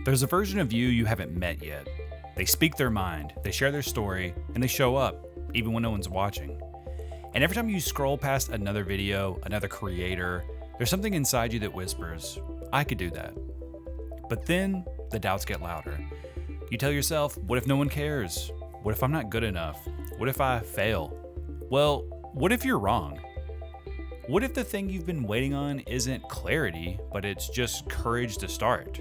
There's a version of you haven't met yet. They speak their mind, they share their story, and they show up, even when no one's watching. And every time you scroll past another video, another creator, there's something inside you that whispers, I could do that. But then the doubts get louder. You tell yourself, what if no one cares? What if I'm not good enough? What if I fail? Well, what if you're wrong? What if the thing you've been waiting on isn't clarity, but it's just courage to start?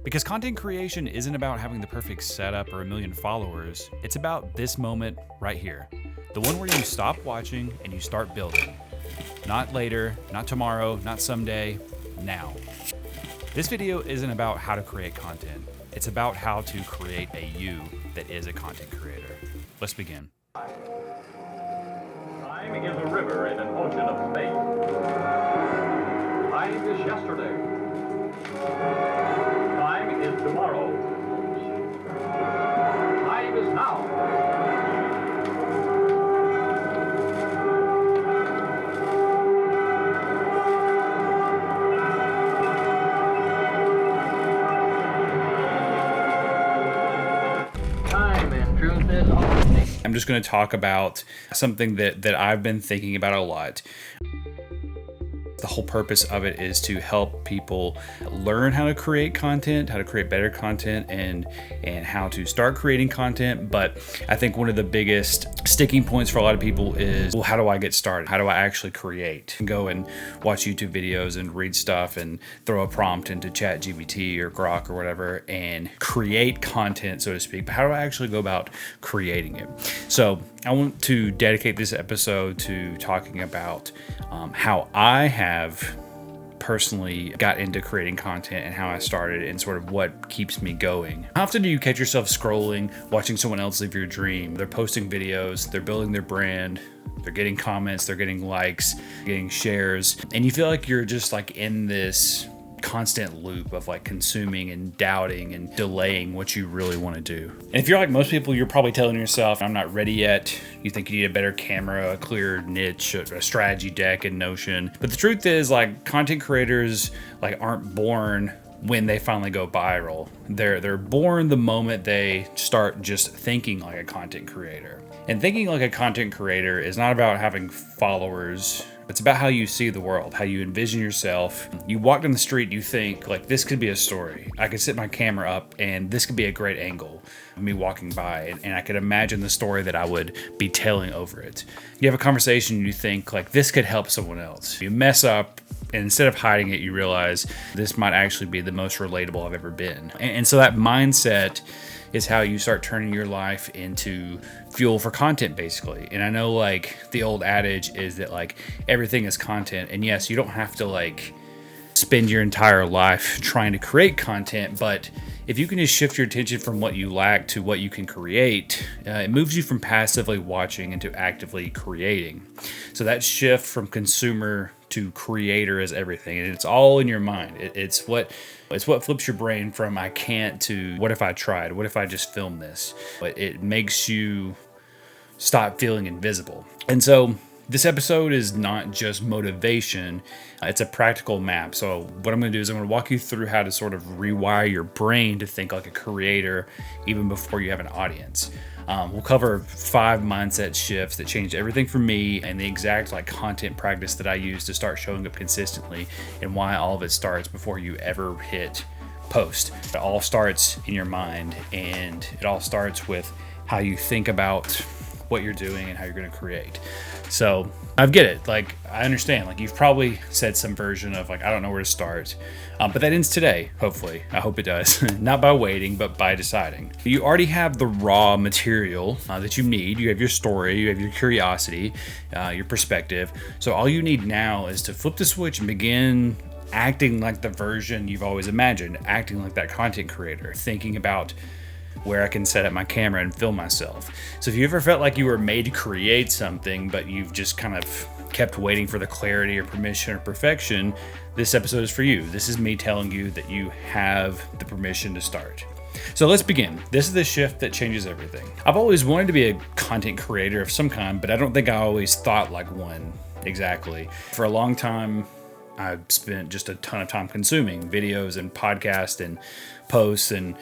Because content creation isn't about having the perfect setup or a million followers. It's about this moment right here. The one where you stop watching and you start building. Not later, not tomorrow, not someday, now. This video isn't about how to create content. It's about how to create a you that is a content creator. Let's begin. Time is a river in an ocean of space. Time is yesterday. Time is tomorrow. Time is now. Time and truth is all. I'm just going to talk about something that I've been thinking about a lot. The whole purpose of it is to help people learn how to create content, how to create better content, and how to start creating content. But I think one of the biggest sticking points for a lot of people is, well, how do I get started? How do I actually create? Go and watch YouTube videos and read stuff and throw a prompt into ChatGPT or Grok or whatever and create content, so to speak. But how do I actually go about creating it? So I want to dedicate this episode to talking about how I have personally got into creating content and how I started and sort of what keeps me going. How often do you catch yourself scrolling, watching someone else live your dream? They're posting videos, they're building their brand, they're getting comments, they're getting likes, getting shares, and you feel like you're just like in this constant loop of like consuming and doubting and delaying what you really want to do. And if you're like most people, you're probably telling yourself, I'm not ready yet. You think you need a better camera, a clear niche, a strategy deck in Notion. But the truth is, like, content creators like aren't born when they finally go viral. They're born the moment they start just thinking like a content creator. And thinking like a content creator is not about having followers. It's about how you see the world, how you envision yourself. You walk down the street, you think, like, this could be a story. I could set my camera up and this could be a great angle of me walking by, and I could imagine the story that I would be telling over it. You have a conversation, you think, like, this could help someone else. You mess up, and instead of hiding it, you realize this might actually be the most relatable I've ever been. And so that mindset is how you start turning your life into fuel for content, basically. And I know, like, the old adage is that, like, everything is content. And yes, you don't have to, like, spend your entire life trying to create content, but if you can just shift your attention from what you lack to what you can create, it moves you from passively watching into actively creating. So that shift from consumer to creator is everything, and it's all in your mind. It's what flips your brain from I can't to what if I tried? What if I just filmed this? But it makes you stop feeling invisible. And so this episode is not just motivation, it's a practical map. So what I'm going to do is I'm going to walk you through how to sort of rewire your brain to think like a creator even before you have an audience. We'll cover 5 mindset shifts that changed everything for me and the exact like content practice that I use to start showing up consistently and why all of it starts before you ever hit post. It all starts in your mind, and it all starts with how you think about what you're doing and how you're going to create. So I get it. Like, I understand. Like, you've probably said some version of like, I don't know where to start. But that ends today, hopefully. I hope it does. Not by waiting, but by deciding. You already have the raw material that you need. You have your story, you have your curiosity, your perspective. So all you need now is to flip the switch and begin acting like the version you've always imagined, acting like that content creator, thinking about where I can set up my camera and film myself. So if you ever felt like you were made to create something, but you've just kind of kept waiting for the clarity or permission or perfection, this episode is for you. This is me telling you that you have the permission to start. So let's begin. This is the shift that changes everything. I've always wanted to be a content creator of some kind, but I don't think I always thought like one exactly. For a long time, I've spent just a ton of time consuming videos and podcasts and posts and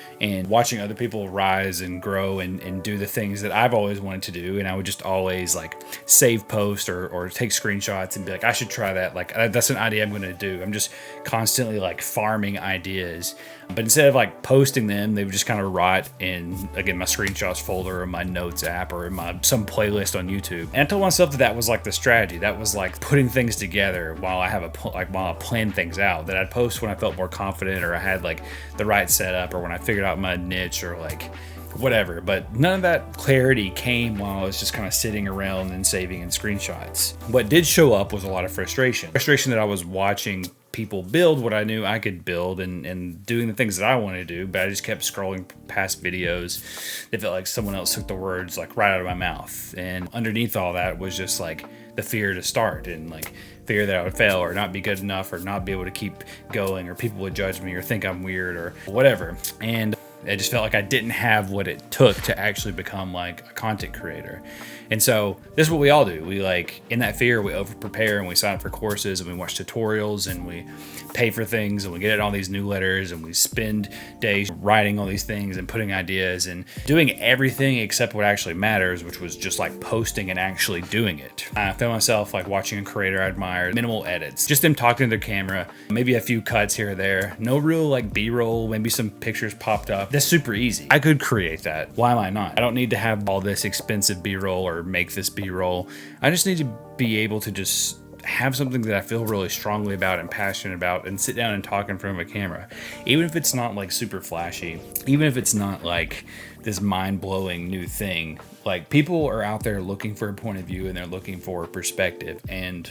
watching other people rise and grow and do the things that I've always wanted to do. And I would just always like save posts or take screenshots and be like, I should try that. Like that's an idea I'm going to do. I'm just constantly like farming ideas. But instead of like posting them, they would just kind of rot in, again, my screenshots folder or my notes app or in some playlist on YouTube. And I told myself that was like the strategy. That was like putting things together while I plan things out. That I'd post when I felt more confident or I had like the right setup or when I figured out my niche or like whatever. But none of that clarity came while I was just kind of sitting around and saving in screenshots. What did show up was a lot of frustration. Frustration that I was watching people build what I knew I could build and doing the things that I wanted to do, but I just kept scrolling past videos that felt like someone else took the words like right out of my mouth. And underneath all that was just like the fear to start and like fear that I would fail or not be good enough or not be able to keep going or people would judge me or think I'm weird or whatever. And I just felt like I didn't have what it took to actually become like a content creator. And so this is what we all do. We like in that fear, we over prepare and we sign up for courses and we watch tutorials and we pay for things and we get in all these newsletters and we spend days writing all these things and putting ideas and doing everything except what actually matters, which was just like posting and actually doing it. I found myself like watching a creator I admired, minimal edits, just them talking to their camera, maybe a few cuts here or there, no real like B-roll, maybe some pictures popped up. That's super easy. I could create that. Why am I not? I don't need to have all this expensive B-roll or make this B-roll. I just need to be able to just have something that I feel really strongly about and passionate about and sit down and talk in front of a camera. Even if it's not like super flashy, even if it's not like this mind-blowing new thing, like people are out there looking for a point of view and they're looking for a perspective, and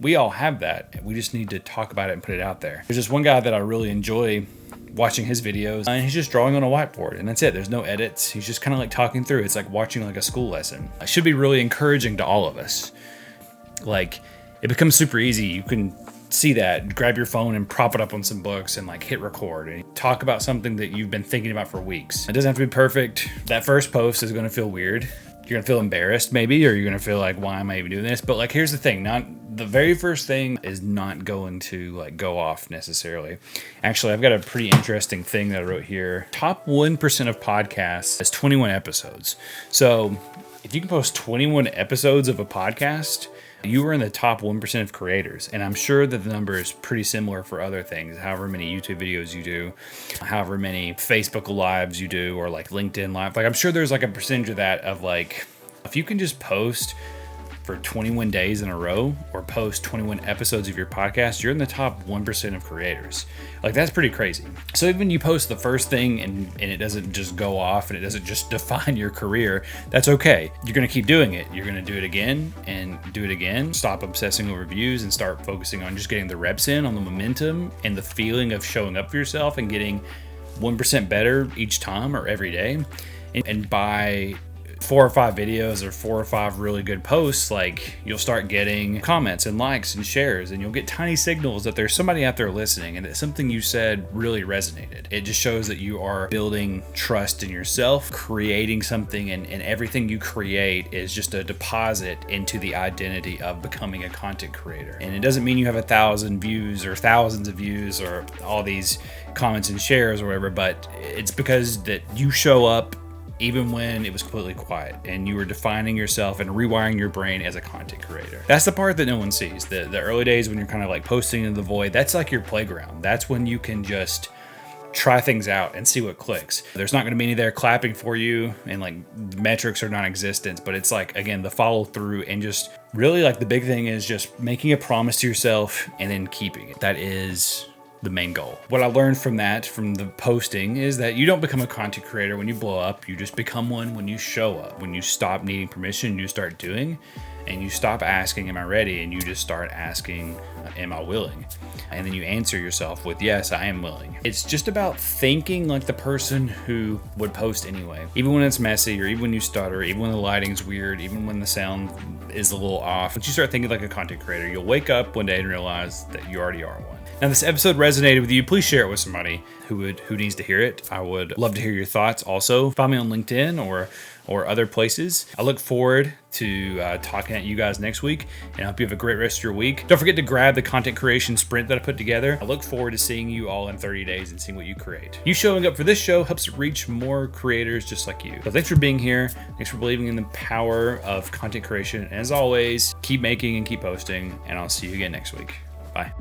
we all have that. We just need to talk about it and put it out there. There's just one guy that I really enjoy watching his videos, and he's just drawing on a whiteboard, and that's it. There's no edits. He's just kind of like talking through. It's like watching like a school lesson. It should be really encouraging to all of us. Like, it becomes super easy. You can see that, grab your phone and prop it up on some books and like hit record and talk about something that you've been thinking about for weeks. It doesn't have to be perfect. That first post is going to feel weird. You're going to feel embarrassed maybe, or you're going to feel like, why am I even doing this? But like, here's the thing, the very first thing is not going to like go off necessarily. Actually, I've got a pretty interesting thing that I wrote here. Top 1% of podcasts has 21 episodes. So if you can post 21 episodes of a podcast, you are in the top 1% of creators. And I'm sure that the number is pretty similar for other things, however many YouTube videos you do, however many Facebook lives you do, or like LinkedIn live. Like, I'm sure there's like a percentage of that of like, if you can just post for 21 days in a row or post 21 episodes of your podcast, you're in the top 1% of creators. Like, that's pretty crazy. So even you post the first thing and it doesn't just go off and it doesn't just define your career, that's okay. You're going to keep doing it. You're going to do it again and do it again. Stop obsessing over views and start focusing on just getting the reps in, on the momentum and the feeling of showing up for yourself and getting 1% better each time or every day. And by 4 or 5 videos or 4 or 5 really good posts, like, you'll start getting comments and likes and shares, and you'll get tiny signals that there's somebody out there listening and that something you said really resonated. It just shows that you are building trust in yourself, creating something, and everything you create is just a deposit into the identity of becoming a content creator. And it doesn't mean you have 1,000 views or thousands of views or all these comments and shares or whatever, but it's because that you show up even when it was completely quiet and you were defining yourself and rewiring your brain as a content creator. That's the part that no one sees. The early days when you're kind of like posting into the void, that's like your playground. That's when you can just try things out and see what clicks. There's not going to be any there clapping for you, and like metrics are non-existent, but it's like, again, the follow through, and just really like the big thing is just making a promise to yourself and then keeping it. That is the main goal. What I learned from the posting, is that you don't become a content creator when you blow up. You just become one when you show up, when you stop needing permission, you start doing, and you stop asking, am I ready? And you just start asking, am I willing? And then you answer yourself with, yes, I am willing. It's just about thinking like the person who would post anyway. Even when it's messy, or even when you stutter, even when the lighting's weird, even when the sound is a little off. Once you start thinking like a content creator, you'll wake up one day and realize that you already are one. Now, this episode resonated with you, please share it with somebody who needs to hear it. I would love to hear your thoughts. Also, find me on LinkedIn or other places. I look forward to talking at you guys next week, and I hope you have a great rest of your week. Don't forget to grab the content creation sprint that I put together. I look forward to seeing you all in 30 days and seeing what you create. You showing up for this show helps reach more creators just like you. So thanks for being here. Thanks for believing in the power of content creation. And as always, keep making and keep posting, and I'll see you again next week. Bye.